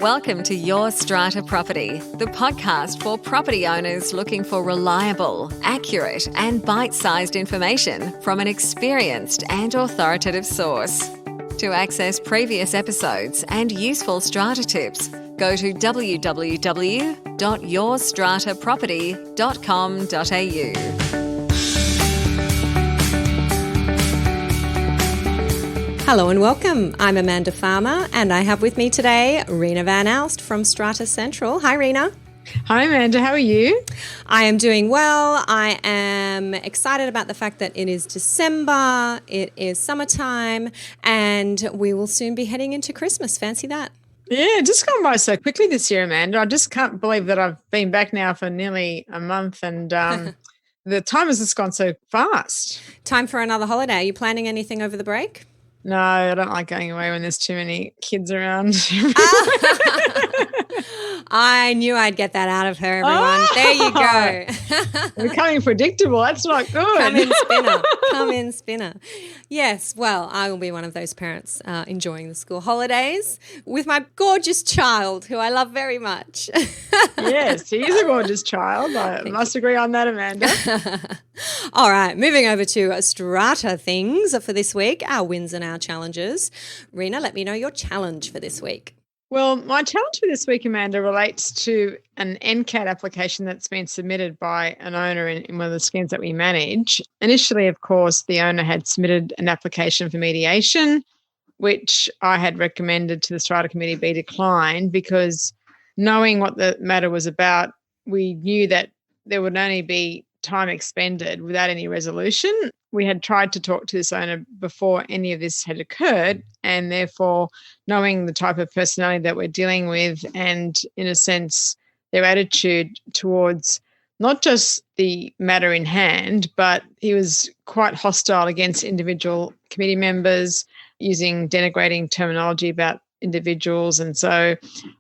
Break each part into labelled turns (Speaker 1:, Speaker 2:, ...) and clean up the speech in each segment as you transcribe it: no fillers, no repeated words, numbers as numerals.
Speaker 1: Welcome to Your Strata Property, the podcast for property owners looking for reliable, accurate, and bite-sized information from an experienced and authoritative source. To access previous episodes and useful strata tips, go to www.yourstrataproperty.com.au.
Speaker 2: Hello and welcome. I'm Amanda Farmer and I have with me today Reena Van Alst from Strata Central. Hi, Reena.
Speaker 3: Hi, Amanda. How are you?
Speaker 2: I am doing well. I am excited about the fact that it is December, it is summertime, and we will soon be heading into Christmas. Fancy that.
Speaker 3: Yeah, just gone by so quickly this year, Amanda. I just can't believe that I've been back now for nearly a month and the time has just gone so fast.
Speaker 2: Time for another holiday. Are you planning anything over the break?
Speaker 3: No, I don't like going away when there's too many kids around.
Speaker 2: I knew I'd get that out of her, everyone. There you go.
Speaker 3: Becoming predictable. That's not good.
Speaker 2: Come in, spinner. Yes, well, I will be one of those parents enjoying the school holidays with my gorgeous child, who I love very much.
Speaker 3: Yes, he is a gorgeous child. I must agree on that, Amanda.
Speaker 2: All right, moving over to Strata things for this week, our wins and our challenges. Reena, let me know your challenge for this week.
Speaker 3: Well, my challenge for this week, Amanda, relates to an NCAT application that's been submitted by an owner in one of the schemes that we manage. Initially, of course, the owner had submitted an application for mediation, which I had recommended to the Strata Committee be declined because knowing what the matter was about, we knew that there would only be time expended without any resolution. We had tried to talk to this owner before any of this had occurred, and therefore knowing the type of personality that we're dealing with and, in a sense, their attitude towards not just the matter in hand, but he was quite hostile against individual committee members, using denigrating terminology about individuals. And so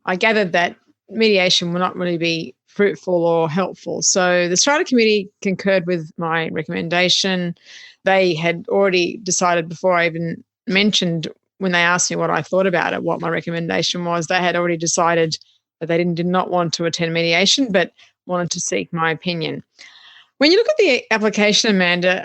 Speaker 3: I gathered that mediation will not really be fruitful or helpful. So the Strata Committee concurred with my recommendation. They had already decided before I even mentioned, when they asked me what I thought about it, what my recommendation was, they had already decided that they did not want to attend mediation but wanted to seek my opinion. When you look at the application, Amanda,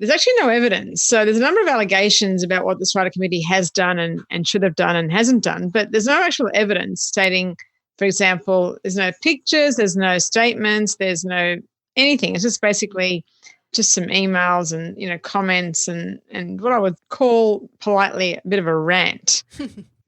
Speaker 3: there's actually no evidence. So there's a number of allegations about what the Strata Committee has done and should have done and hasn't done, but there's no actual evidence stating, for example, there's no pictures, there's no statements, there's no anything. It's just basically just some emails and, comments and what I would call politely a bit of a rant.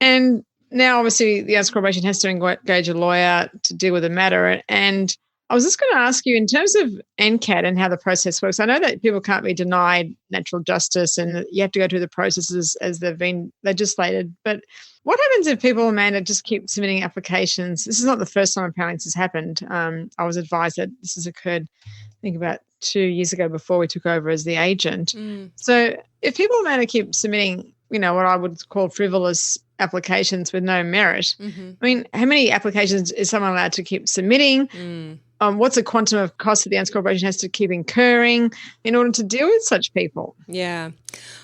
Speaker 3: And now obviously the Arts Corporation has to engage a lawyer to deal with the matter. And I was just going to ask you, in terms of NCAT and how the process works, I know that people can't be denied natural justice and you have to go through the processes as they've been legislated. But what happens if people, Amanda, just keep submitting applications? This is not the first time apparently this has happened. I was advised that this has occurred, I think, about 2 years ago before we took over as the agent. So if people, Amanda, keep submitting, what I would call frivolous applications with no merit, I mean, how many applications is someone allowed to keep submitting? What's the quantum of cost that the Arts Corporation has to keep incurring in order to deal with such people?
Speaker 2: Yeah.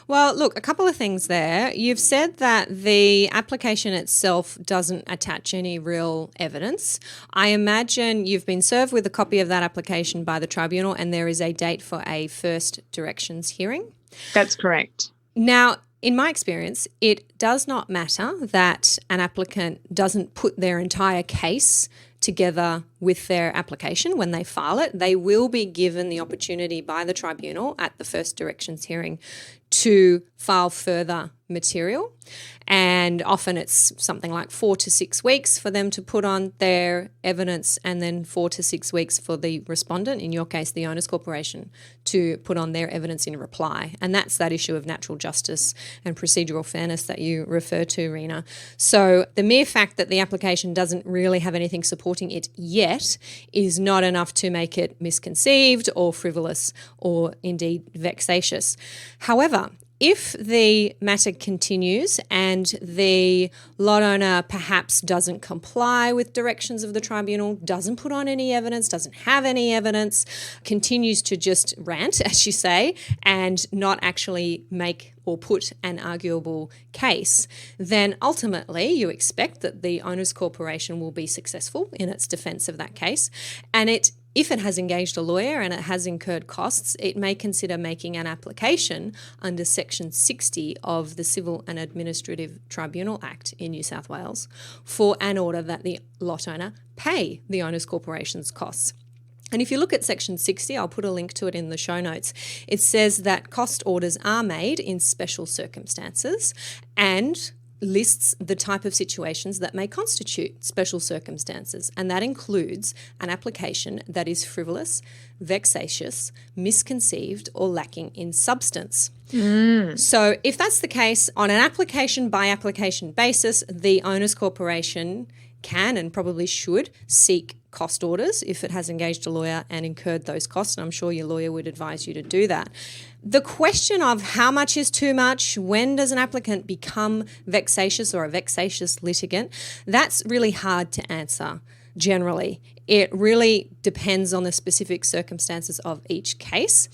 Speaker 2: Well, look, a couple of things there. You've said that the application itself doesn't attach any real evidence. I imagine you've been served with a copy of that application by the Tribunal and there is a date for a first directions hearing.
Speaker 3: That's correct.
Speaker 2: Now, in my experience, it does not matter that an applicant doesn't put their entire case together with their application when they file it. They will be given the opportunity by the Tribunal at the first directions hearing to file further material. And often it's something like 4 to 6 weeks for them to put on their evidence and then 4 to 6 weeks for the respondent, in your case the Owners Corporation, to put on their evidence in reply. And that's that issue of natural justice and procedural fairness that you refer to, Reena. So the mere fact that the application doesn't really have anything supporting it yet is not enough to make it misconceived or frivolous or indeed vexatious. However, If the matter continues and the lot owner perhaps doesn't comply with directions of the tribunal, doesn't put on any evidence, doesn't have any evidence, continues to just rant, as you say, and not actually make or put an arguable case, then ultimately you expect that the owner's corporation will be successful in its defence of that case. And if it has engaged a lawyer and it has incurred costs, it may consider making an application under Section 60 of the Civil and Administrative Tribunal Act in New South Wales for an order that the lot owner pay the owner's corporation's costs. And if you look at Section 60, I'll put a link to it in the show notes, it says that cost orders are made in special circumstances and lists the type of situations that may constitute special circumstances, and that includes an application that is frivolous, vexatious, misconceived, or lacking in substance. So if that's the case, on an application by application basis, the owner's corporation can and probably should seek cost orders if it has engaged a lawyer and incurred those costs, and I'm sure your lawyer would advise you to do that. The question of how much is too much, when does an applicant become vexatious or a vexatious litigant, that's really hard to answer generally. It really depends on the specific circumstances of each case.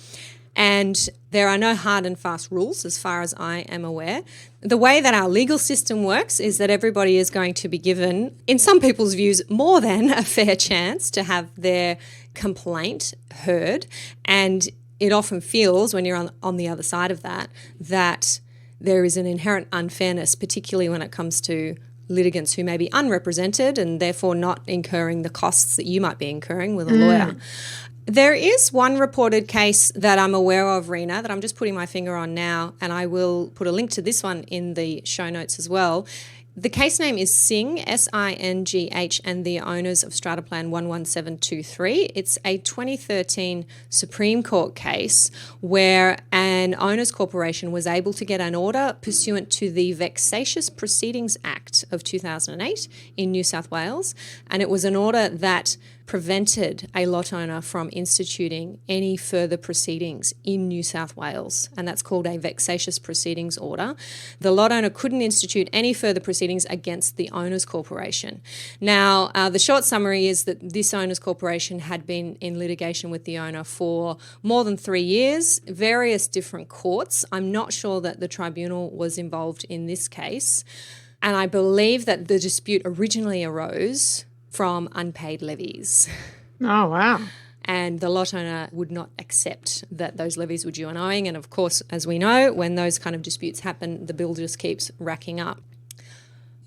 Speaker 2: And there are no hard and fast rules as far as I am aware. The way that our legal system works is that everybody is going to be given, in some people's views, more than a fair chance to have their complaint heard. And it often feels, when you're on the other side of that there is an inherent unfairness, particularly when it comes to litigants who may be unrepresented and therefore not incurring the costs that you might be incurring with a lawyer. There is one reported case that I'm aware of, Reena, that I'm just putting my finger on now, and I will put a link to this one in the show notes as well. The case name is Singh, S-I-N-G-H, and the owners of Strata Plan 11723. It's a 2013 Supreme Court case where an owners corporation was able to get an order pursuant to the Vexatious Proceedings Act of 2008 in New South Wales, and it was an order that prevented a lot owner from instituting any further proceedings in New South Wales, and that's called a Vexatious Proceedings Order. The lot owner couldn't institute any further proceedings against the owners corporation. Now, the short summary is that this owners corporation had been in litigation with the owner for more than 3 years, various different courts. I'm not sure that the tribunal was involved in this case, and I believe that the dispute originally arose from unpaid levies.
Speaker 3: Oh, wow.
Speaker 2: And the lot owner would not accept that those levies were due and owing. And of course, as we know, when those kind of disputes happen, the bill just keeps racking up.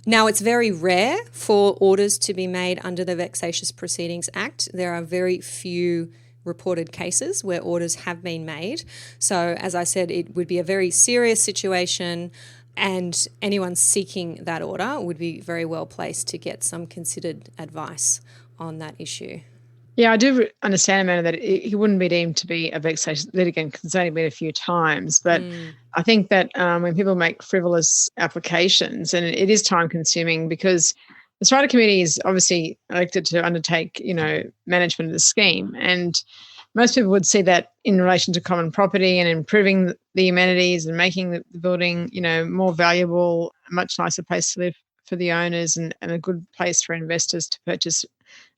Speaker 2: Now, it's very rare for orders to be made under the Vexatious Proceedings Act. There are very few reported cases where orders have been made. So, as I said, it would be a very serious situation, and anyone seeking that order would be very well placed to get some considered advice on that issue.
Speaker 3: Yeah, I do understand, Amanda, that he wouldn't be deemed to be a vexatious litigant because it's only been a few times. But I think that when people make frivolous applications, and it is time consuming because the Strata Committee is obviously elected to undertake, management of the scheme. And most people would see that in relation to common property and improving the amenities and making the building, more valuable, a much nicer place to live for the owners and a good place for investors to purchase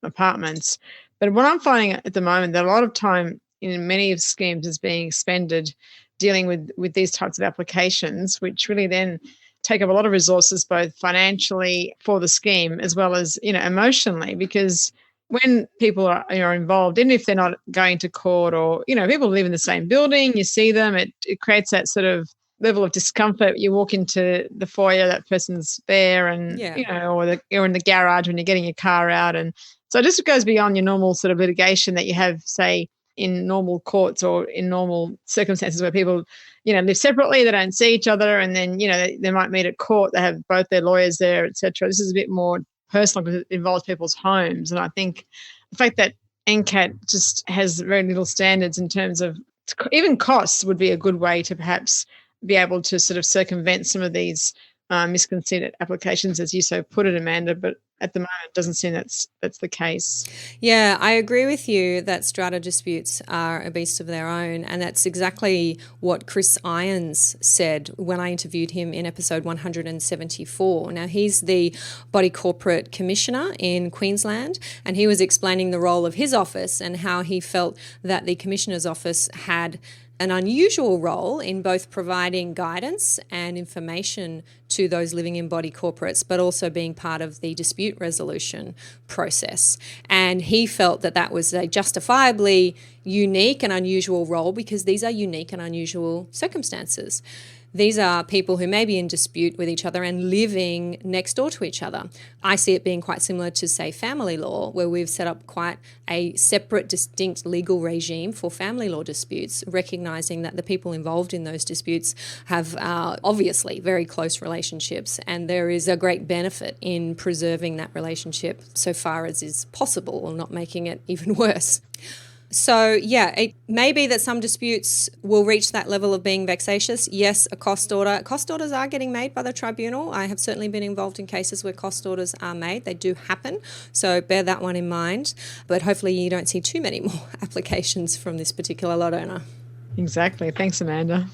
Speaker 3: apartments. But what I'm finding at the moment, that a lot of time in many of schemes is being expended dealing with these types of applications, which really then take up a lot of resources, both financially for the scheme as well as, emotionally, because when people are involved, even if they're not going to court or, people live in the same building, you see them, it creates that sort of level of discomfort. You walk into the foyer, that person's there and, or you're in the garage when you're getting your car out. And so it just goes beyond your normal sort of litigation that you have, say, in normal courts or in normal circumstances where people, live separately, they don't see each other, and then, they might meet at court, they have both their lawyers there, etc. This is a bit more personal because it involves people's homes. And I think the fact that NCAT just has very little standards in terms of even costs would be a good way to perhaps be able to sort of circumvent some of these misconceived applications, as you so put it, Amanda. But at the moment, it doesn't seem that's the case.
Speaker 2: Yeah, I agree with you that strata disputes are a beast of their own, and that's exactly what Chris Irons said when I interviewed him in episode 174. Now, he's the Body Corporate Commissioner in Queensland, and he was explaining the role of his office and how he felt that the Commissioner's office had an unusual role in both providing guidance and information to those living in body corporates, but also being part of the dispute resolution process. And he felt that that was a justifiably unique and unusual role because these are unique and unusual circumstances. These are people who may be in dispute with each other and living next door to each other. I see it being quite similar to, say, family law, where we've set up quite a separate, distinct legal regime for family law disputes, recognising that the people involved in those disputes have obviously very close relationships, and there is a great benefit in preserving that relationship so far as is possible, or not making it even worse. So, yeah, it may be that some disputes will reach that level of being vexatious. Yes, a cost order. Cost orders are getting made by the tribunal. I have certainly been involved in cases where cost orders are made. They do happen, so bear that one in mind. But hopefully you don't see too many more applications from this particular lot owner.
Speaker 3: Exactly. Thanks, Amanda.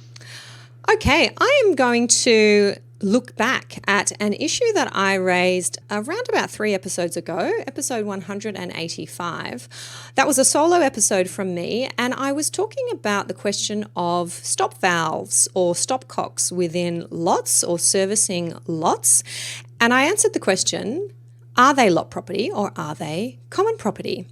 Speaker 2: Okay, I am going to look back at an issue that I raised around about 3 episodes ago, episode 185. That was a solo episode from me, and I was talking about the question of stop valves or stopcocks within lots or servicing lots. And I answered the question, are they lot property or are they common property?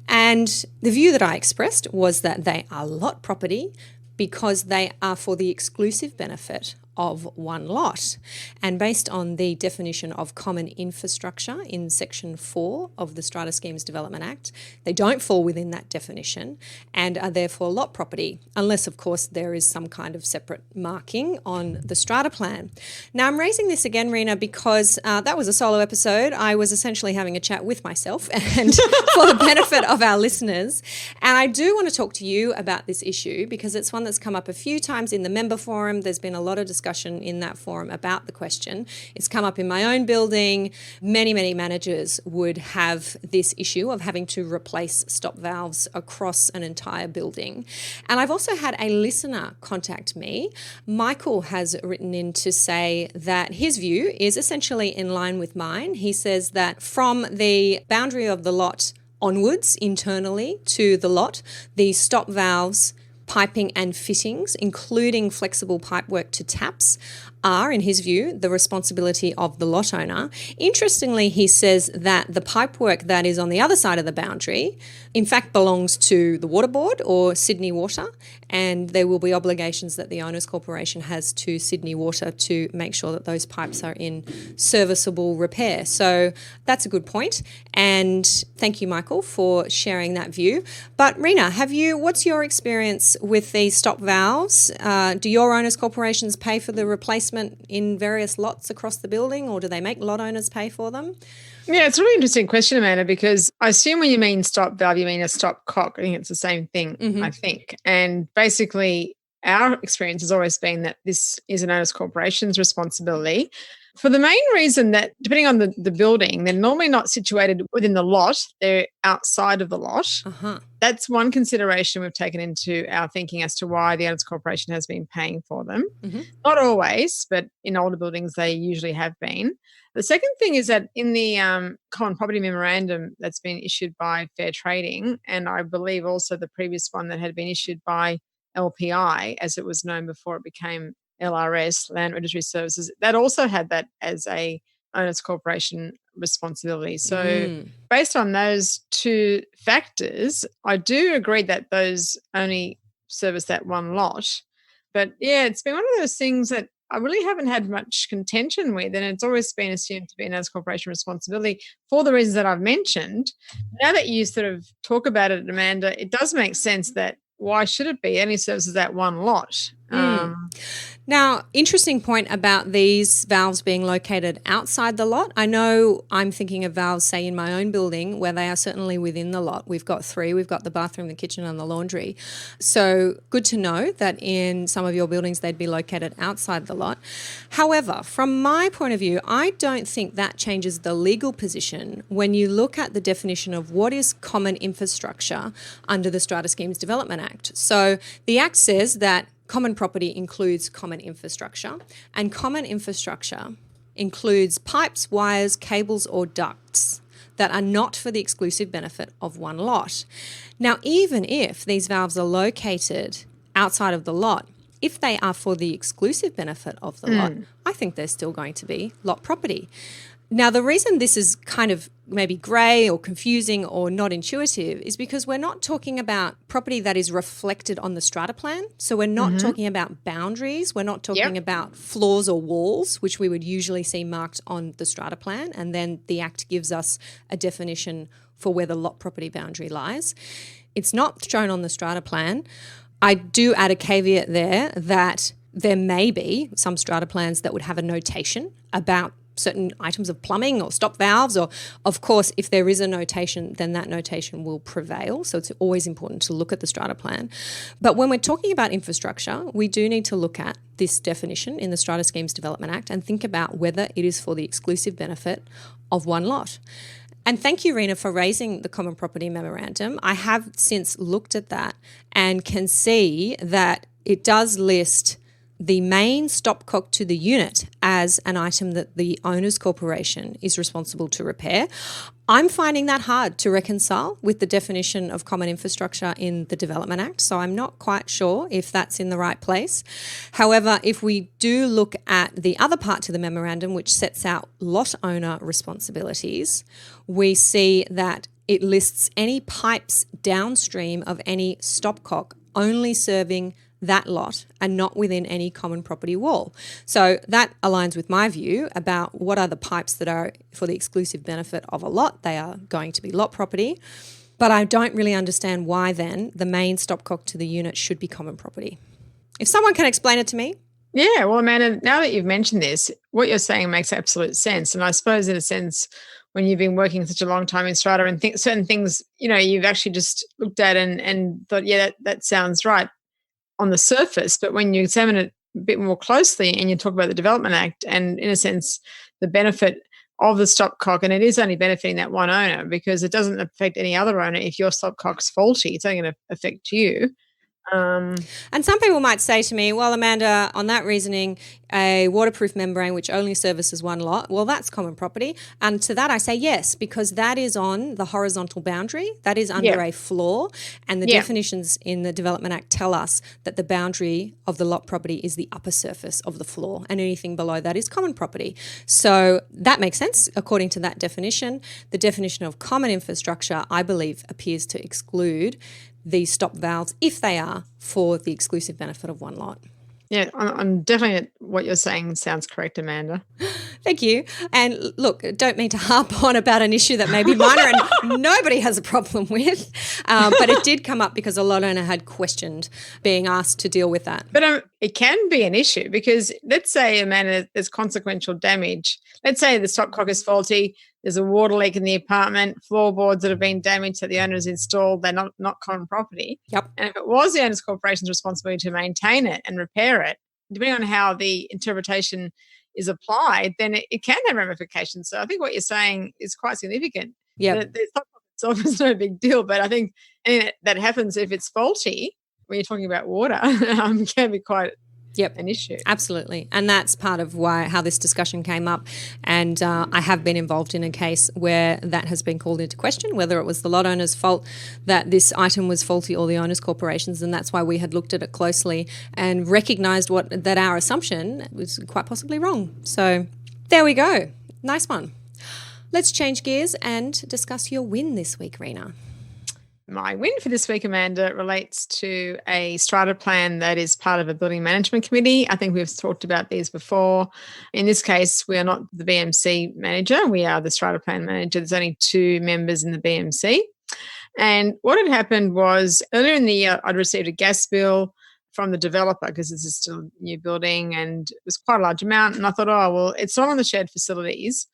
Speaker 2: And the view that I expressed was that they are lot property because they are for the exclusive benefit of one lot. And based on the definition of common infrastructure in Section 4 of the Strata Schemes Development Act, they don't fall within that definition and are therefore lot property, unless, of course, there is some kind of separate marking on the strata plan. Now, I'm raising this again, Reena, because that was a solo episode. I was essentially having a chat with myself and for the benefit of our listeners. And I do want to talk to you about this issue because it's one that's come up a few times in the member forum. There's been a lot of discussion in that forum about the question. It's come up in my own building. Many managers would have this issue of having to replace stop valves across an entire building. And I've also had a listener contact me. Michael has written in to say that his view is essentially in line with mine. He says that from the boundary of the lot onwards internally to the lot, the stop valves, piping and fittings, including flexible pipework to taps, are, in his view, the responsibility of the lot owner. Interestingly, he says that the pipework that is on the other side of the boundary, in fact, belongs to the Water Board or Sydney Water, and there will be obligations that the Owners Corporation has to Sydney Water to make sure that those pipes are in serviceable repair. So that's a good point, and thank you, Michael, for sharing that view. But Reena, what's your experience with these stop valves? Do your Owners Corporations pay for the replacement in various lots across the building, or do they make lot owners pay for them?
Speaker 3: Yeah, it's a really interesting question, Amanda, because I assume when you mean stop valve, you mean a stop cock. I think it's the same thing, I think. And basically, our experience has always been that this is an Owners Corporation's responsibility for the main reason that, depending on the building, they're normally not situated within the lot. They're outside of the lot. That's one consideration we've taken into our thinking as to why the Owners Corporation has been paying for them. Not always, but in older buildings, they usually have been. The second thing is that in the Common Property Memorandum that's been issued by Fair Trading, and I believe also the previous one that had been issued by LPI, as it was known before it became LRS, Land Registry Services, that also had that as a Owners Corporation responsibility. So based on those two factors, I do agree that those only service that one lot. But yeah, it's been one of those things that I really haven't had much contention with, and it's always been assumed to be an Owners Corporation responsibility for the reasons that I've mentioned. Now that you sort of talk about it, Amanda, it does make sense that why should it be? It only services that one lot.
Speaker 2: Now, interesting point about these valves being located outside the lot. I know I'm thinking of valves, say, in my own building where they are certainly within the lot. We've got 3. We've got the bathroom, the kitchen and the laundry. So good to know that in some of your buildings they'd be located outside the lot. However, from my point of view, I don't think that changes the legal position when you look at the definition of what is common infrastructure under the Strata Schemes Development Act. So the Act says that common property includes common infrastructure, and common infrastructure includes pipes, wires, cables or ducts that are not for the exclusive benefit of one lot. Now, even if these valves are located outside of the lot, if they are for the exclusive benefit of the lot, I think they're still going to be lot property. Now, the reason this is kind of maybe grey or confusing or not intuitive is because we're not talking about property that is reflected on the strata plan. So we're not talking about boundaries. We're not talking about floors or walls, which we would usually see marked on the strata plan. And then the Act gives us a definition for where the lot property boundary lies. It's not shown on the strata plan. I do add a caveat there that there may be some strata plans that would have a notation about certain items of plumbing or stop valves, or of course if there is a notation then that notation will prevail, so it's always important to look at the strata plan. But when we're talking about infrastructure, we do need to look at this definition in the Strata Schemes Development Act and think about whether it is for the exclusive benefit of one lot. And thank you, Reena, for raising the Common Property Memorandum. I have since looked at that and can see that it does list the main stopcock to the unit as an item that the owner's corporation is responsible to repair. I'm finding that hard to reconcile with the definition of common infrastructure in the Development Act, so I'm not quite sure if that's in the right place. However, if we do look at the other part to the memorandum, which sets out lot owner responsibilities, we see that it lists any pipes downstream of any stopcock only serving that lot and not within any common property wall. So that aligns with my view about what are the pipes that are for the exclusive benefit of a lot. They are going to be lot property. But I don't really understand why then the main stopcock to the unit should be common property. If someone can explain it to me.
Speaker 3: Yeah, well, Amanda, now that you've mentioned this, what you're saying makes absolute sense. And I suppose in a sense, when you've been working such a long time in Strata and certain things, you've actually just looked at and thought, yeah, that sounds right on the surface, but when you examine it a bit more closely and you talk about the Development Act and, in a sense, the benefit of the stopcock, and it is only benefiting that one owner because it doesn't affect any other owner. If your stopcock's faulty, it's only going to affect you.
Speaker 2: And some people might say to me, well, Amanda, on that reasoning, a waterproof membrane which only services one lot, well, that's common property. And to that I say yes, because that is on the horizontal boundary. That is under a floor. And the definitions in the Development Act tell us that the boundary of the lot property is the upper surface of the floor, and anything below that is common property. So that makes sense according to that definition. The definition of common infrastructure, I believe, appears to exclude these stop valves if they are for the exclusive benefit of one lot.
Speaker 3: Yeah, I'm definitely what you're saying sounds correct, Amanda.
Speaker 2: Thank you. And look, don't mean to harp on about an issue that may be minor and nobody has a problem with, but it did come up because a lot owner had questioned being asked to deal with that.
Speaker 3: But it can be an issue because let's say, Amanda, there's consequential damage. Let's say the stopcock is faulty, there's a water leak in the apartment, floorboards that have been damaged that the owner has installed, they're not common property.
Speaker 2: Yep.
Speaker 3: And if it was the owner's corporation's responsibility to maintain it and repair it, depending on how the interpretation is applied, then it can have ramifications. So I think what you're saying is quite significant.
Speaker 2: Yeah.
Speaker 3: The stopcock itself is no big deal, but I think anything that happens if it's faulty, when you're talking about water, can be quite an issue.
Speaker 2: Absolutely. And that's part of how this discussion came up. And I have been involved in a case where that has been called into question, whether it was the lot owner's fault that this item was faulty or the owner's corporation's. And that's why we had looked at it closely and recognised that our assumption was quite possibly wrong. So there we go. Nice one. Let's change gears and discuss your win this week, Reena.
Speaker 3: My win for this week, Amanda, relates to a strata plan that is part of a building management committee. I think we've talked about these before. In this case, we are not the BMC manager. We are the strata plan manager. There's only 2 members in the BMC. And what had happened was earlier in the year, I'd received a gas bill from the developer because this is still a new building and it was quite a large amount. And I thought, oh, well, it's not on the shared facilities.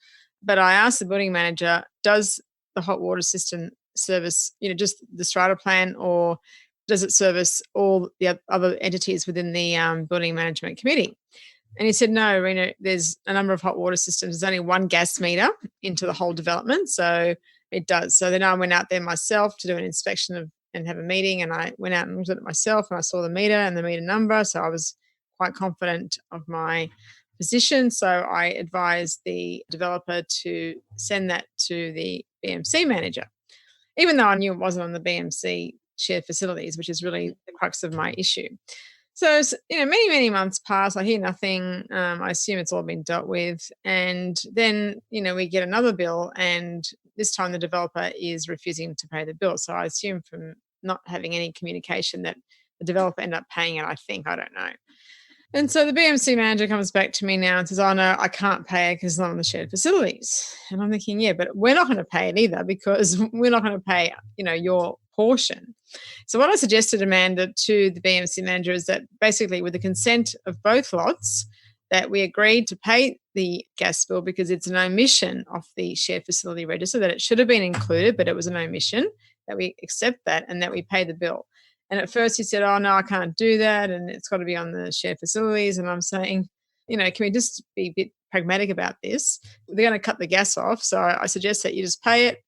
Speaker 3: But I asked the building manager, does the hot water system service, just the strata plan, or does it service all the other entities within the building management committee? And he said, no, Reena, there's a number of hot water systems. There's only one gas meter into the whole development. So it does. So then I went out there myself to do an inspection and have a meeting. And I went out and looked at it myself and I saw the meter and the meter number. So I was quite confident of my position. So I advised the developer to send that to the BMC manager, even though I knew it wasn't on the BMC shared facilities, which is really the crux of my issue. So, many, many months pass. I hear nothing. I assume it's all been dealt with. And then, we get another bill and this time the developer is refusing to pay the bill. So I assume from not having any communication that the developer ended up paying it, I don't know. And so the BMC manager comes back to me now and says, oh, no, I can't pay it because it's not on the shared facilities. And I'm thinking, yeah, but we're not going to pay it either because we're not going to pay, your portion. So what I suggested, Amanda, to the BMC manager is that basically with the consent of both lots, that we agreed to pay the gas bill because it's an omission off the shared facility register, that it should have been included, but it was an omission, that we accept that and that we pay the bill. And at first he said, oh, no, I can't do that and it's got to be on the shared facilities. And I'm saying, can we just be a bit pragmatic about this? They're going to cut the gas off. So I suggest that you just pay it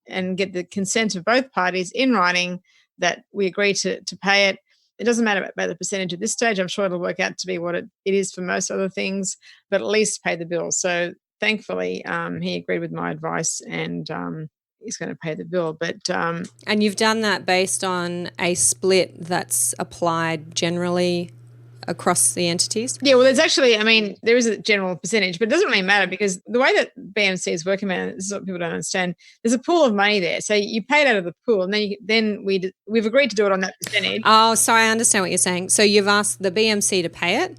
Speaker 3: and get the consent of both parties in writing that we agree to pay it. It doesn't matter about the percentage at this stage. I'm sure it'll work out to be what it is for most other things, but at least pay the bill. So thankfully, he agreed with my advice and he's going to pay the bill. But
Speaker 2: and you've done that based on a split that's applied generally across the entities?
Speaker 3: Yeah, well, there's actually, there is a general percentage, but it doesn't really matter because the way that BMC is working, this is what people don't understand. There's a pool of money there. So you pay it out of the pool and then we've agreed to do it on that percentage.
Speaker 2: Oh, sorry, I understand what you're saying. So you've asked the BMC to pay it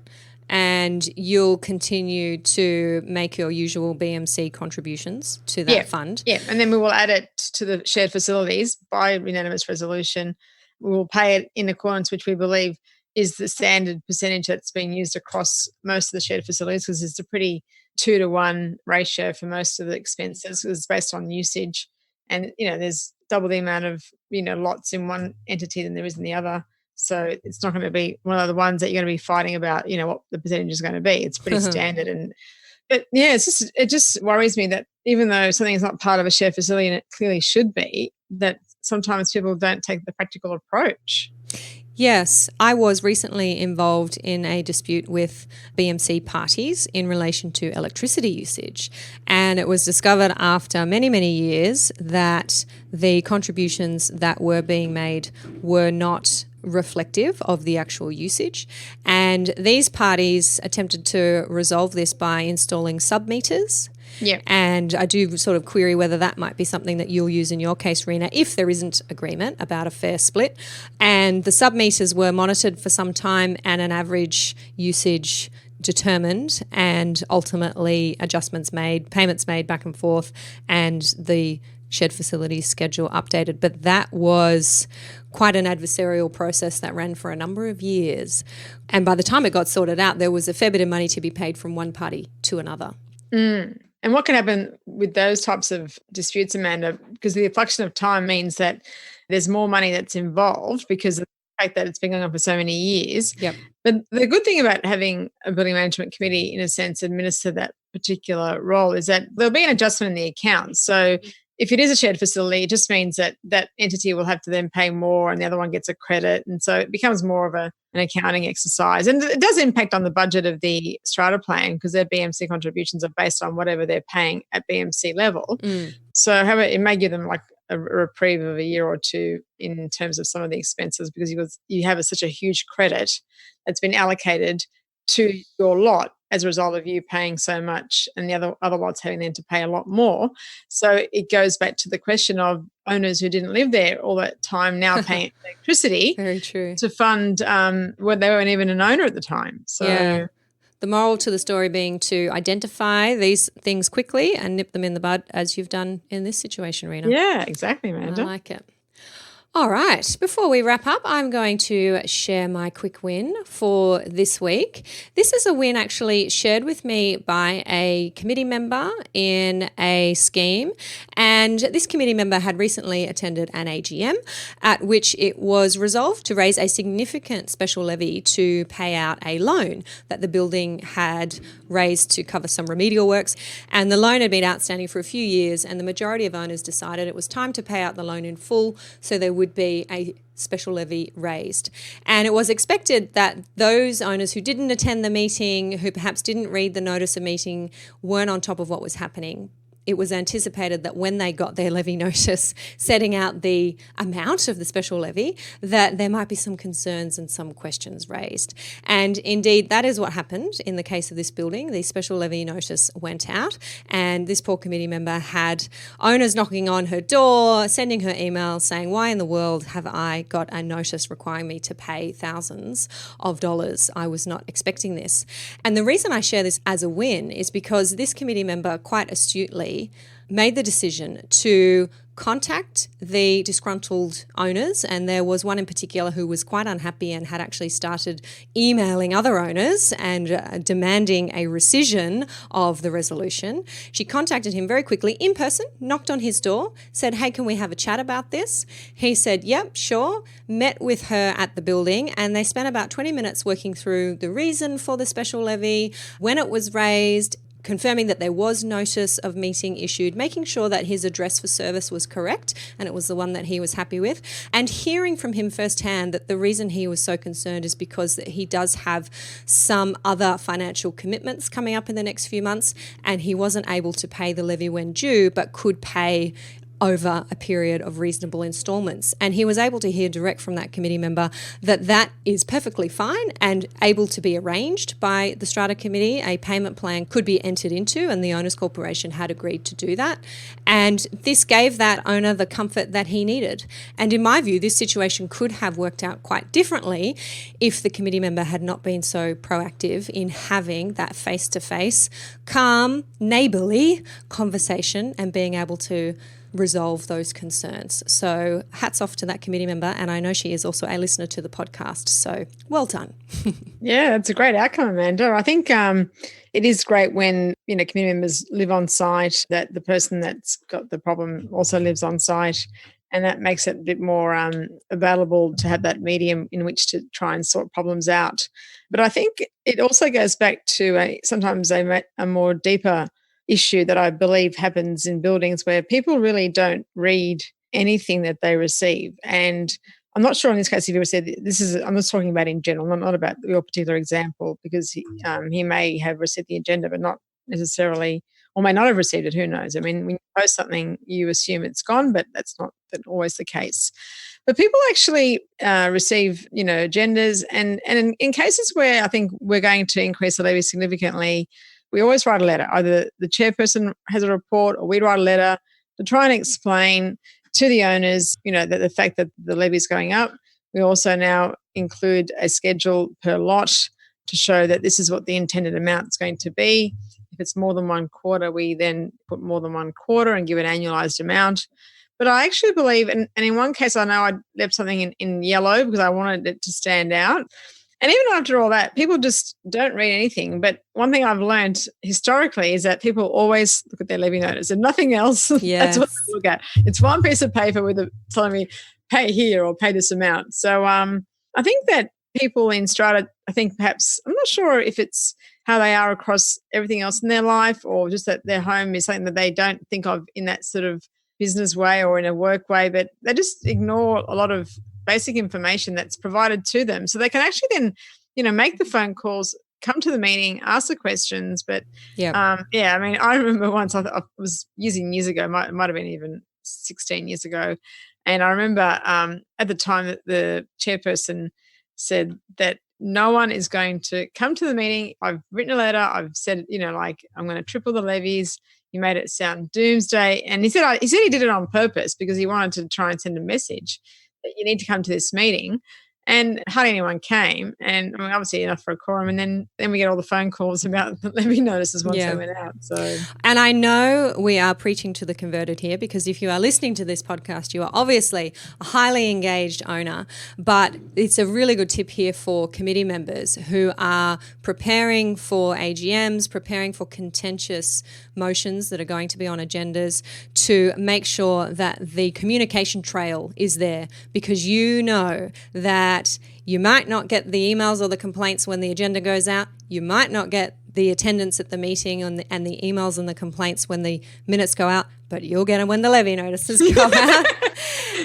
Speaker 2: and you'll continue to make your usual BMC contributions to that fund.
Speaker 3: Yeah, and then we will add it to the shared facilities by unanimous resolution. We will pay it in accordance, which we believe is the standard percentage that's being used across most of the shared facilities because it's a pretty 2-to-1 ratio for most of the expenses. It's based on usage. And, there's double the amount of, lots in one entity than there is in the other. So it's not going to be one of the ones that you're going to be fighting about, what the percentage is going to be. It's pretty standard. But yeah, it just worries me that even though something is not part of a shared facility and it clearly should be, that sometimes people don't take the practical approach.
Speaker 2: Yes, I was recently involved in a dispute with BMC parties in relation to electricity usage. And it was discovered after many, many years that the contributions that were being made were not reflective of the actual usage. And these parties attempted to resolve this by installing sub-meters.
Speaker 3: Yeah.
Speaker 2: And I do sort of query whether that might be something that you'll use in your case, Reena, if there isn't agreement about a fair split. And the sub-meters were monitored for some time and an average usage determined and ultimately adjustments made, payments made back and forth and the shared facilities schedule updated. But that was quite an adversarial process that ran for a number of years. And by the time it got sorted out, there was a fair bit of money to be paid from one party to another.
Speaker 3: Mm. And what can happen with those types of disputes, Amanda, because the inflection of time means that there's more money that's involved because of the fact that it's been going on for so many years.
Speaker 2: Yep.
Speaker 3: But the good thing about having a building management committee, in a sense, administer that particular role is that there'll be an adjustment in the accounts. So if it is a shared facility, it just means that that entity will have to then pay more and the other one gets a credit. And so it becomes more of an accounting exercise. And it does impact on the budget of the Strata plan because their BMC contributions are based on whatever they're paying at BMC level.
Speaker 2: Mm.
Speaker 3: So however, it may give them like a reprieve of a year or two in terms of some of the expenses because you have such a huge credit that's been allocated to your lot as a result of you paying so much and the other lots having then to pay a lot more. So it goes back to the question of owners who didn't live there all that time now paying electricity.
Speaker 2: Very true.
Speaker 3: To fund where they weren't even an owner at the time. So
Speaker 2: yeah. The moral to the story being to identify these things quickly and nip them in the bud as you've done in this situation, Reena.
Speaker 3: Yeah, exactly, Amanda.
Speaker 2: I like it. All right, before we wrap up, I'm going to share my quick win for this week. This is a win actually shared with me by a committee member in a scheme, and this committee member had recently attended an AGM at which it was resolved to raise a significant special levy to pay out a loan that the building had raised to cover some remedial works, and the loan had been outstanding for a few years, and the majority of owners decided it was time to pay out the loan in full, so there would be a special levy raised. And it was expected that those owners who didn't attend the meeting, who perhaps didn't read the notice of meeting, weren't on top of what was happening. It was anticipated that when they got their levy notice setting out the amount of the special levy, that there might be some concerns and some questions raised. And indeed, that is what happened in the case of this building. The special levy notice went out, and this poor committee member had owners knocking on her door, sending her emails saying, why in the world have I got a notice requiring me to pay thousands of dollars? I was not expecting this. And the reason I share this as a win is because this committee member quite astutely made the decision to contact the disgruntled owners, and there was one in particular who was quite unhappy and had actually started emailing other owners and demanding a rescission of the resolution. She contacted him very quickly in person, knocked on his door, said, hey, can we have a chat about this? He said, yep, sure, met with her at the building, and they spent about 20 minutes working through the reason for the special levy, when it was raised, confirming that there was notice of meeting issued, making sure that his address for service was correct and it was the one that he was happy with, and hearing from him firsthand that the reason he was so concerned is because that he does have some other financial commitments coming up in the next few months, and he wasn't able to pay the levy when due but could pay over a period of reasonable instalments. And he was able to hear direct from that committee member that that is perfectly fine and able to be arranged by the Strata committee. A payment plan could be entered into, and the Owners Corporation had agreed to do that. And this gave that owner the comfort that he needed. And in my view, this situation could have worked out quite differently if the committee member had not been so proactive in having that face-to-face, calm, neighbourly conversation and being able to resolve those concerns. So hats off to that committee member, and I know she is also a listener to the podcast, so well done.
Speaker 3: Yeah, it's a great outcome, Amanda. I think it is great when, committee members live on site, that the person that's got the problem also lives on site, and that makes it a bit more available to have that medium in which to try and sort problems out. But I think it also goes back to sometimes a more deeper issue that I believe happens in buildings where people really don't read anything that they receive. And I'm not sure in this case if you ever said this is, I'm just talking about in general, not about your particular example, because he may have received the agenda but not necessarily, or may not have received it, who knows. I mean, when you post something, you assume it's gone, but that's not always the case. But people actually receive, agendas, and in cases where I think we're going to increase the levy significantly, we always write a letter. Either the chairperson has a report or we write a letter to try and explain to the owners, that the fact that the levy is going up. We also now include a schedule per lot to show that this is what the intended amount is going to be. If it's more than one quarter, we then put more than one quarter and give an annualized amount. But I actually believe, and in one case I know I left something in yellow because I wanted it to stand out. And even after all that, people just don't read anything. But one thing I've learned historically is that people always look at their levy notice and nothing else.
Speaker 2: Yes.
Speaker 3: That's what they look at. It's one piece of paper with telling me pay here or pay this amount. So I think that people in Strata, I think perhaps, I'm not sure if it's how they are across everything else in their life, or just that their home is something that they don't think of in that sort of business way or in a work way, but they just ignore a lot of basic information that's provided to them. So they can actually then, make the phone calls, come to the meeting, ask the questions. But I mean, I remember once I was using years ago, it might have been even 16 years ago. And I remember at the time that the chairperson said that no one is going to come to the meeting. I've written a letter. I've said, I'm going to triple the levies. He made it sound doomsday. And he said he did it on purpose because he wanted to try and send a message that you need to come to this meeting. And hardly anyone came. And I mean, obviously enough for a quorum. And then we get all the phone calls about the levy notices once they went out. So,
Speaker 2: and I know we are preaching to the converted here, because if you are listening to this podcast, you are obviously a highly engaged owner. But it's a really good tip here for committee members who are preparing for AGMs, preparing for contentious motions that are going to be on agendas, to make sure that the communication trail is there, because you know that you might not get the emails or the complaints when the agenda goes out. You might not get the attendance at the meeting and the emails and the complaints when the minutes go out, but you'll get them when the levy notices go out.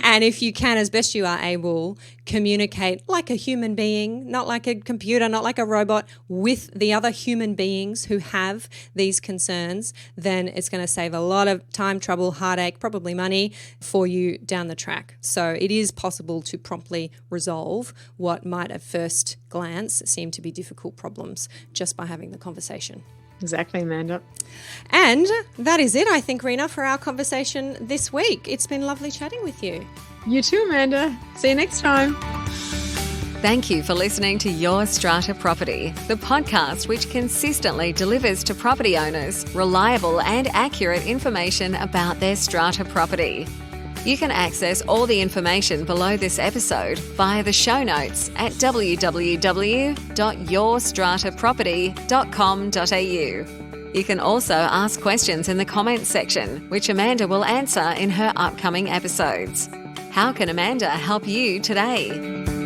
Speaker 2: And if you can, as best you are able, communicate like a human being, not like a computer, not like a robot, with the other human beings who have these concerns, then it's going to save a lot of time, trouble, heartache, probably money for you down the track. So it is possible to promptly resolve what might at first glance seem to be difficult problems just by having the conversation.
Speaker 3: Exactly, Amanda.
Speaker 2: And that is it, I think, Reena, for our conversation this week. It's been lovely chatting with you.
Speaker 3: You too, Amanda. See you next time.
Speaker 1: Thank you for listening to Your Strata Property, the podcast which consistently delivers to property owners reliable and accurate information about their strata property. You can access all the information below this episode via the show notes at www.yourstrataproperty.com.au. You can also ask questions in the comments section, which Amanda will answer in her upcoming episodes. How can Amanda help you today?